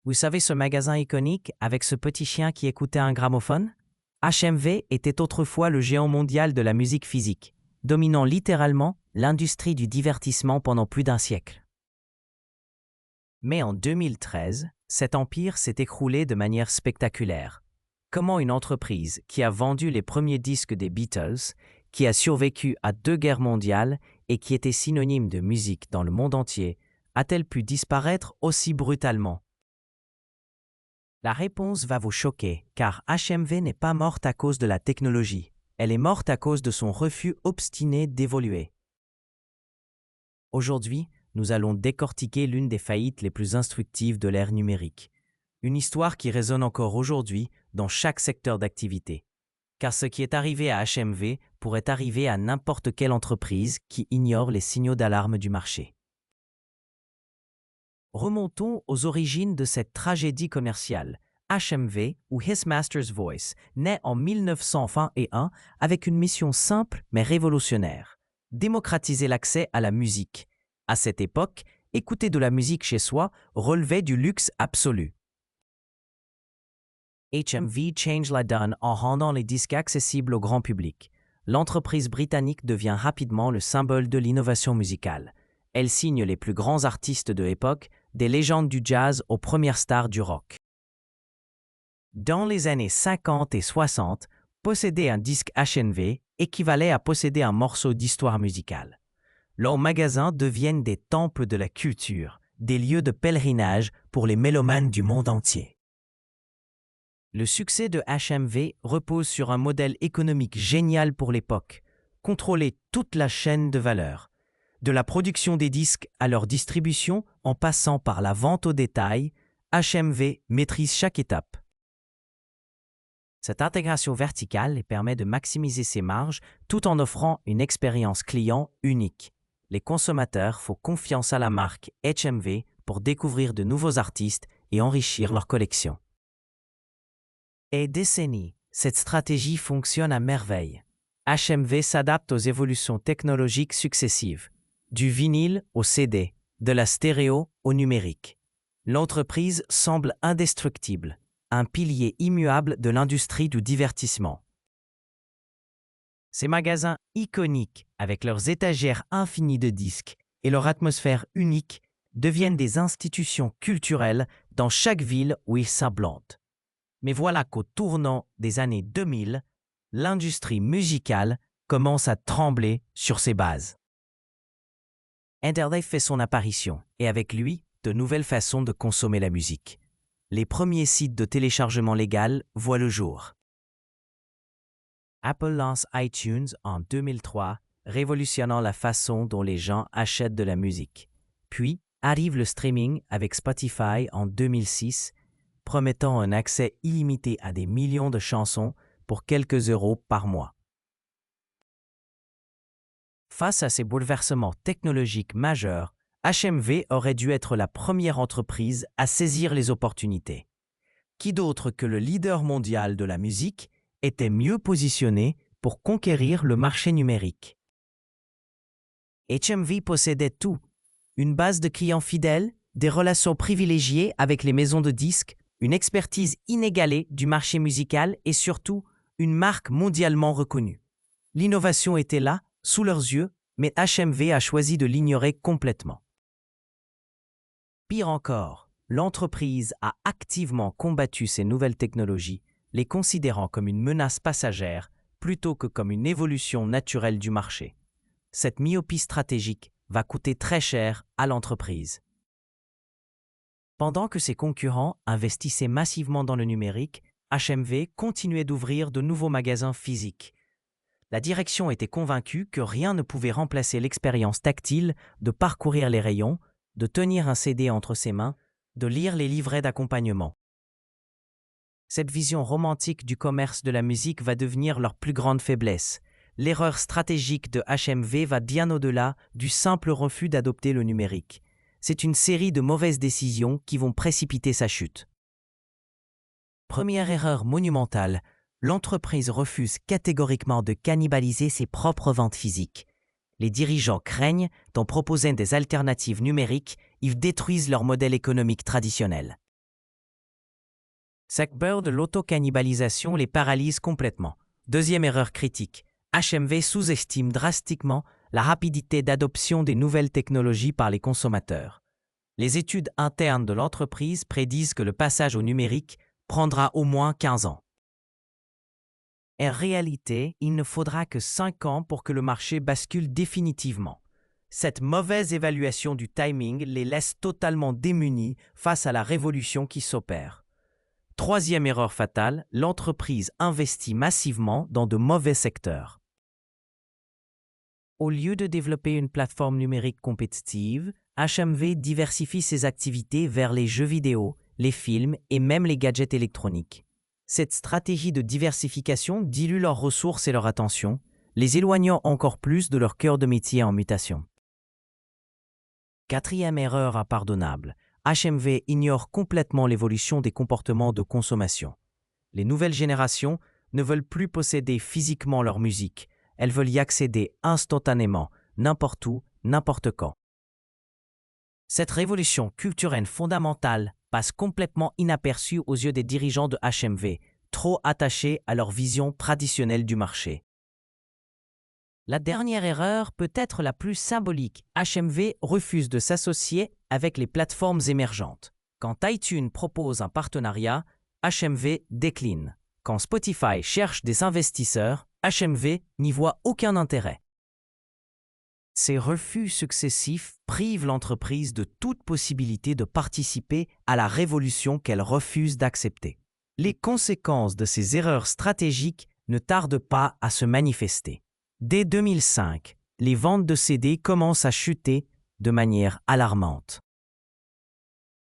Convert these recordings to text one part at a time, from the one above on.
Vous savez ce magasin iconique avec ce petit chien qui écoutait un gramophone? HMV était autrefois le géant mondial de la musique physique, dominant littéralement l'industrie du divertissement pendant plus d'un siècle. Mais en 2013, cet empire s'est écroulé de manière spectaculaire. Comment une entreprise qui a vendu les premiers disques des Beatles, qui a survécu à 2 guerres mondiales et qui était synonyme de musique dans le monde entier, a-t-elle pu disparaître aussi brutalement? La réponse va vous choquer, car HMV n'est pas morte à cause de la technologie. Elle est morte à cause de son refus obstiné d'évoluer. Aujourd'hui, nous allons décortiquer l'une des faillites les plus instructives de l'ère numérique. Une histoire qui résonne encore aujourd'hui dans chaque secteur d'activité. Car ce qui est arrivé à HMV pourrait arriver à n'importe quelle entreprise qui ignore les signaux d'alarme du marché. Remontons aux origines de cette tragédie commerciale. HMV, ou His Master's Voice, naît en 1921 avec une mission simple mais révolutionnaire: démocratiser l'accès à la musique. À cette époque, écouter de la musique chez soi relevait du luxe absolu. HMV change la donne en rendant les disques accessibles au grand public. L'entreprise britannique devient rapidement le symbole de l'innovation musicale. Elle signe les plus grands artistes de l'époque, des légendes du jazz aux premières stars du rock. Dans les années 50 et 60, posséder un disque HMV équivalait à posséder un morceau d'histoire musicale. Leurs magasins deviennent des temples de la culture, des lieux de pèlerinage pour les mélomanes du monde entier. Le succès de HMV repose sur un modèle économique génial pour l'époque: contrôler toute la chaîne de valeur. De la production des disques à leur distribution, en passant par la vente au détail, HMV maîtrise chaque étape. Cette intégration verticale les permet de maximiser ses marges tout en offrant une expérience client unique. Les consommateurs font confiance à la marque HMV pour découvrir de nouveaux artistes et enrichir leur collection. Et décennies, cette stratégie fonctionne à merveille. HMV s'adapte aux évolutions technologiques successives, du vinyle au CD, de la stéréo au numérique. L'entreprise semble indestructible, un pilier immuable de l'industrie du divertissement. Ces magasins iconiques, avec leurs étagères infinies de disques et leur atmosphère unique, deviennent des institutions culturelles dans chaque ville où ils s'implantent. Mais voilà qu'au tournant des années 2000, l'industrie musicale commence à trembler sur ses bases. Internet fait son apparition et avec lui, de nouvelles façons de consommer la musique. Les premiers sites de téléchargement légal voient le jour. Apple lance iTunes en 2003, révolutionnant la façon dont les gens achètent de la musique. Puis arrive le streaming avec Spotify en 2006, promettant un accès illimité à des millions de chansons pour quelques euros par mois. Face à ces bouleversements technologiques majeurs, HMV aurait dû être la première entreprise à saisir les opportunités. Qui d'autre que le leader mondial de la musique était mieux positionné pour conquérir le marché numérique? HMV possédait tout: une base de clients fidèles, des relations privilégiées avec les maisons de disques, une expertise inégalée du marché musical et surtout une marque mondialement reconnue. L'innovation était là, sous leurs yeux, mais HMV a choisi de l'ignorer complètement. Pire encore, l'entreprise a activement combattu ces nouvelles technologies, les considérant comme une menace passagère plutôt que comme une évolution naturelle du marché. Cette myopie stratégique va coûter très cher à l'entreprise. Pendant que ses concurrents investissaient massivement dans le numérique, HMV continuait d'ouvrir de nouveaux magasins physiques. La direction était convaincue que rien ne pouvait remplacer l'expérience tactile de parcourir les rayons, de tenir un CD entre ses mains, de lire les livrets d'accompagnement. Cette vision romantique du commerce de la musique va devenir leur plus grande faiblesse. L'erreur stratégique de HMV va bien au-delà du simple refus d'adopter le numérique. C'est une série de mauvaises décisions qui vont précipiter sa chute. Première erreur monumentale, l'entreprise refuse catégoriquement de cannibaliser ses propres ventes physiques. Les dirigeants craignent d'en proposer des alternatives numériques, ils détruisent leur modèle économique traditionnel. Cette peur de l'auto-cannibalisation les paralyse complètement. Deuxième erreur critique. HMV sous-estime drastiquement la rapidité d'adoption des nouvelles technologies par les consommateurs. Les études internes de l'entreprise prédisent que le passage au numérique prendra au moins 15 ans. En réalité, il ne faudra que 5 ans pour que le marché bascule définitivement. Cette mauvaise évaluation du timing les laisse totalement démunis face à la révolution qui s'opère. Troisième erreur fatale, l'entreprise investit massivement dans de mauvais secteurs. Au lieu de développer une plateforme numérique compétitive, HMV diversifie ses activités vers les jeux vidéo, les films et même les gadgets électroniques. Cette stratégie de diversification dilue leurs ressources et leur attention, les éloignant encore plus de leur cœur de métier en mutation. Quatrième erreur impardonnable, HMV ignore complètement l'évolution des comportements de consommation. Les nouvelles générations ne veulent plus posséder physiquement leur musique, elles veulent y accéder instantanément, n'importe où, n'importe quand. Cette révolution culturelle fondamentale passe complètement inaperçue aux yeux des dirigeants de HMV, trop attachés à leur vision traditionnelle du marché. La dernière erreur peut être la plus symbolique. HMV refuse de s'associer avec les plateformes émergentes. Quand iTunes propose un partenariat, HMV décline. Quand Spotify cherche des investisseurs, HMV n'y voit aucun intérêt. Ces refus successifs privent l'entreprise de toute possibilité de participer à la révolution qu'elle refuse d'accepter. Les conséquences de ces erreurs stratégiques ne tardent pas à se manifester. Dès 2005, les ventes de CD commencent à chuter de manière alarmante.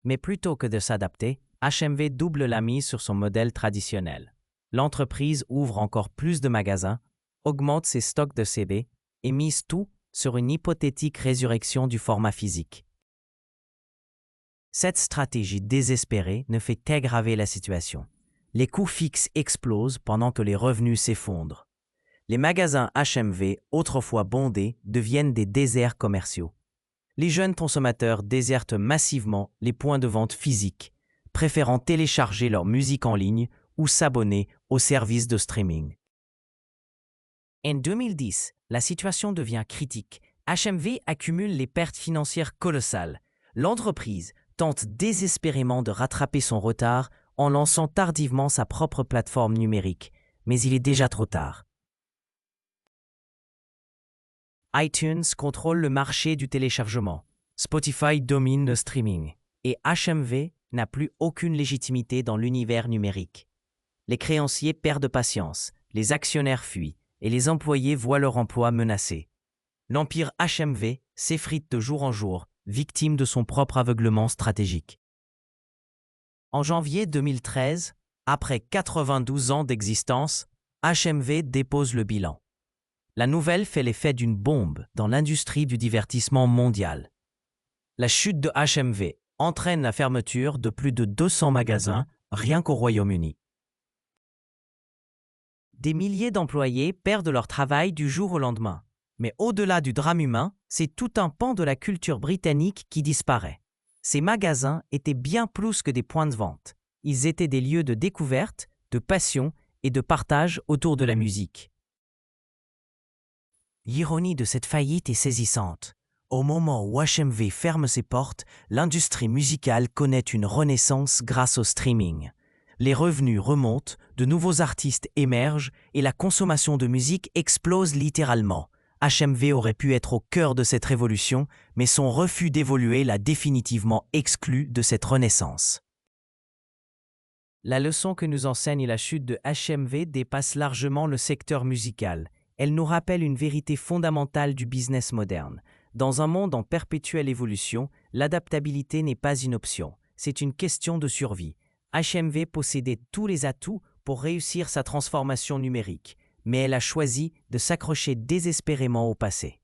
Mais plutôt que de s'adapter, HMV double la mise sur son modèle traditionnel. L'entreprise ouvre encore plus de magasins, augmente ses stocks de CD et mise tout sur une hypothétique résurrection du format physique. Cette stratégie désespérée ne fait qu'aggraver la situation. Les coûts fixes explosent pendant que les revenus s'effondrent. Les magasins HMV, autrefois bondés, deviennent des déserts commerciaux. Les jeunes consommateurs désertent massivement les points de vente physiques, préférant télécharger leur musique en ligne ou s'abonner aux services de streaming. En 2010, la situation devient critique. HMV accumule les pertes financières colossales. L'entreprise tente désespérément de rattraper son retard en lançant tardivement sa propre plateforme numérique, mais il est déjà trop tard. iTunes contrôle le marché du téléchargement, Spotify domine le streaming, et HMV n'a plus aucune légitimité dans l'univers numérique. Les créanciers perdent patience, les actionnaires fuient, et les employés voient leur emploi menacé. L'empire HMV s'effrite de jour en jour, victime de son propre aveuglement stratégique. En janvier 2013, après 92 ans d'existence, HMV dépose le bilan. La nouvelle fait l'effet d'une bombe dans l'industrie du divertissement mondial. La chute de HMV entraîne la fermeture de plus de 200 magasins rien qu'au Royaume-Uni. Des milliers d'employés perdent leur travail du jour au lendemain. Mais au-delà du drame humain, c'est tout un pan de la culture britannique qui disparaît. Ces magasins étaient bien plus que des points de vente. Ils étaient des lieux de découverte, de passion et de partage autour de la musique. L'ironie de cette faillite est saisissante. Au moment où HMV ferme ses portes, l'industrie musicale connaît une renaissance grâce au streaming. Les revenus remontent, de nouveaux artistes émergent et la consommation de musique explose littéralement. HMV aurait pu être au cœur de cette révolution, mais son refus d'évoluer l'a définitivement exclu de cette renaissance. La leçon que nous enseigne la chute de HMV dépasse largement le secteur musical. Elle nous rappelle une vérité fondamentale du business moderne. Dans un monde en perpétuelle évolution, l'adaptabilité n'est pas une option, c'est une question de survie. HMV possédait tous les atouts pour réussir sa transformation numérique, mais elle a choisi de s'accrocher désespérément au passé.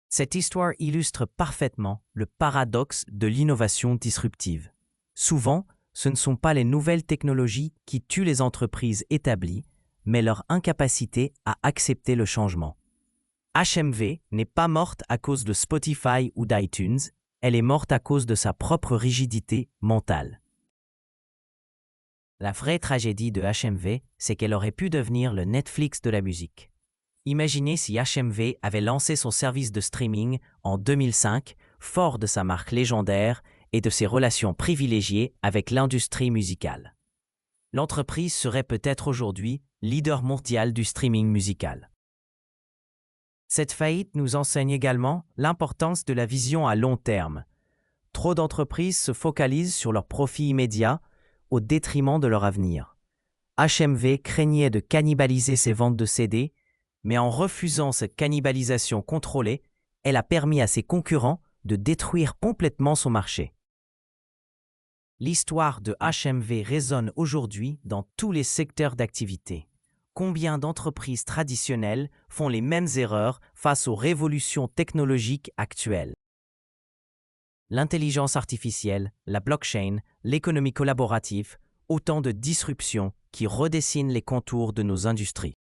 Cette histoire illustre parfaitement le paradoxe de l'innovation disruptive. Souvent, ce ne sont pas les nouvelles technologies qui tuent les entreprises établies, mais leur incapacité à accepter le changement. HMV n'est pas morte à cause de Spotify ou d'iTunes, elle est morte à cause de sa propre rigidité mentale. La vraie tragédie de HMV, c'est qu'elle aurait pu devenir le Netflix de la musique. Imaginez si HMV avait lancé son service de streaming en 2005, fort de sa marque légendaire et de ses relations privilégiées avec l'industrie musicale. L'entreprise serait peut-être aujourd'hui leader mondial du streaming musical. Cette faillite nous enseigne également l'importance de la vision à long terme. Trop d'entreprises se focalisent sur leurs profits immédiats au détriment de leur avenir. HMV craignait de cannibaliser ses ventes de CD, mais en refusant cette cannibalisation contrôlée, elle a permis à ses concurrents de détruire complètement son marché. L'histoire de HMV résonne aujourd'hui dans tous les secteurs d'activité. Combien d'entreprises traditionnelles font les mêmes erreurs face aux révolutions technologiques actuelles? L'intelligence artificielle, la blockchain, l'économie collaborative, autant de disruptions qui redessinent les contours de nos industries.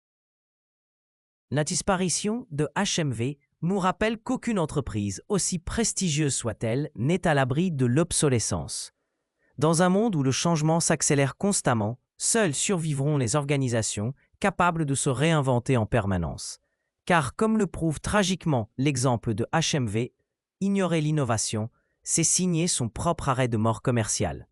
La disparition de HMV nous rappelle qu'aucune entreprise, aussi prestigieuse soit-elle, n'est à l'abri de l'obsolescence. Dans un monde où le changement s'accélère constamment, seules survivront les organisations capables de se réinventer en permanence. Car comme le prouve tragiquement l'exemple de HMV, ignorer l'innovation, c'est signer son propre arrêt de mort commercial.